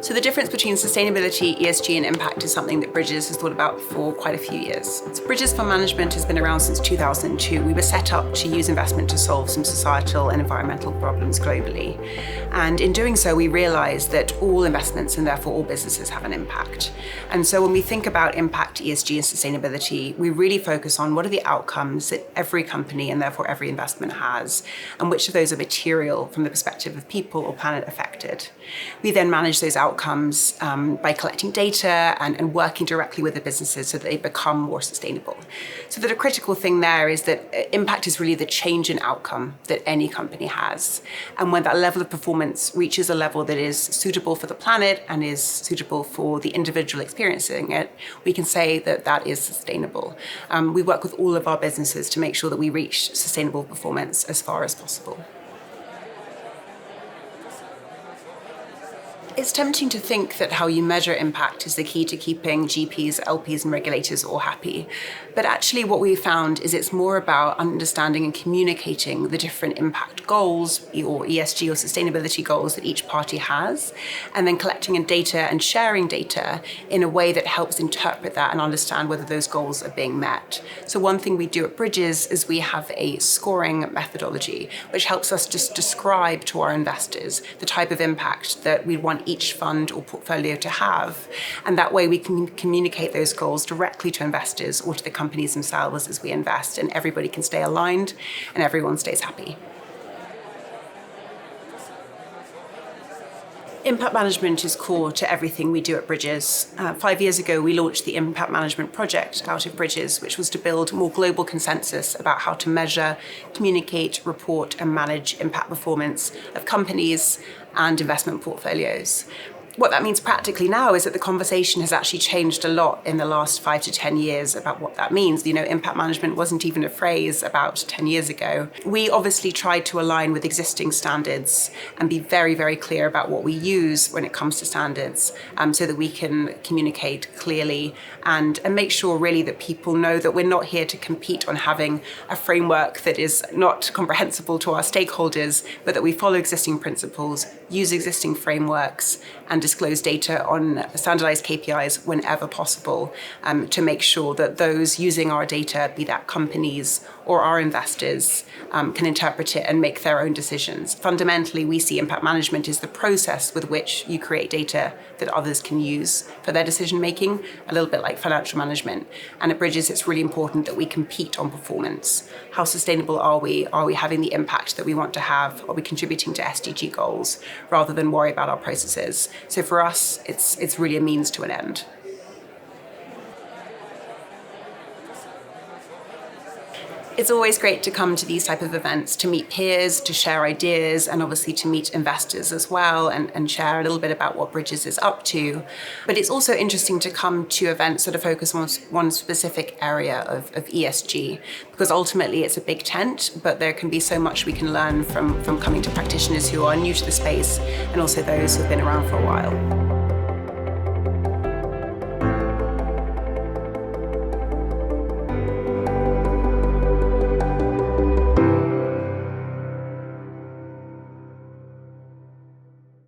So the difference between sustainability, ESG and impact is something that Bridges has thought about for quite a few years. So Bridges Fund Management has been around since 2002. We were set up to use investment to solve some societal and environmental problems globally. And in doing so, we realized that all investments and therefore all businesses have an impact. And so when we think about impact, ESG and sustainability, we really focus on what are the outcomes that every company and therefore every investment has, and which of those are material from the perspective of people or planet affected. We then manage those outcomes by collecting data and working directly with the businesses so that they become more sustainable. So that a critical thing there is that impact is really the change in outcome that any company has. And when that level of performance reaches a level that is suitable for the planet and is suitable for the individual experiencing it, we can say that that is sustainable. We work with all of our businesses to make sure that we reach sustainable performance as far as possible. It's tempting to think that how you measure impact is the key to keeping GPs, LPs and regulators all happy. But actually what we found is it's more about understanding and communicating the different impact goals or ESG or sustainability goals that each party has, and then collecting data and sharing data in a way that helps interpret that and understand whether those goals are being met. So one thing we do at Bridges is we have a scoring methodology which helps us just describe to our investors the type of impact that we want each fund or portfolio to have. And that way we can communicate those goals directly to investors or to the companies themselves as we invest, and everybody can stay aligned and everyone stays happy. Impact management is core to everything we do at Bridges. 5 years ago, we launched the Impact Management Project out of Bridges, which was to build more global consensus about how to measure, communicate, report, and manage impact performance of companies and investment portfolios. What that means practically now is that the conversation has actually changed a lot in the last 5 to 10 years about what that means. Impact management wasn't even a phrase about 10 years ago. We obviously tried to align with existing standards and be very, very clear about what we use when it comes to standards, so that we can communicate clearly and make sure really that people know that we're not here to compete on having a framework that is not comprehensible to our stakeholders, but that we follow existing principles, use existing frameworks, and disclose data on standardized KPIs whenever possible, to make sure that those using our data, be that companies or our investors, can interpret it and make their own decisions. Fundamentally, we see impact management as the process with which you create data that others can use for their decision making, a little bit like financial management. And at Bridges, it's really important that we compete on performance. How sustainable are we? Are we having the impact that we want to have? Are we contributing to SDG goals rather than worry about our processes? So for us, it's really a means to an end. It's always great to come to these type of events to meet peers, to share ideas, and obviously to meet investors as well and share a little bit about what Bridges is up to. But it's also interesting to come to events that are focused on one specific area of ESG, because ultimately it's a big tent, but there can be so much we can learn from coming to practitioners who are new to the space and also those who've been around for a while.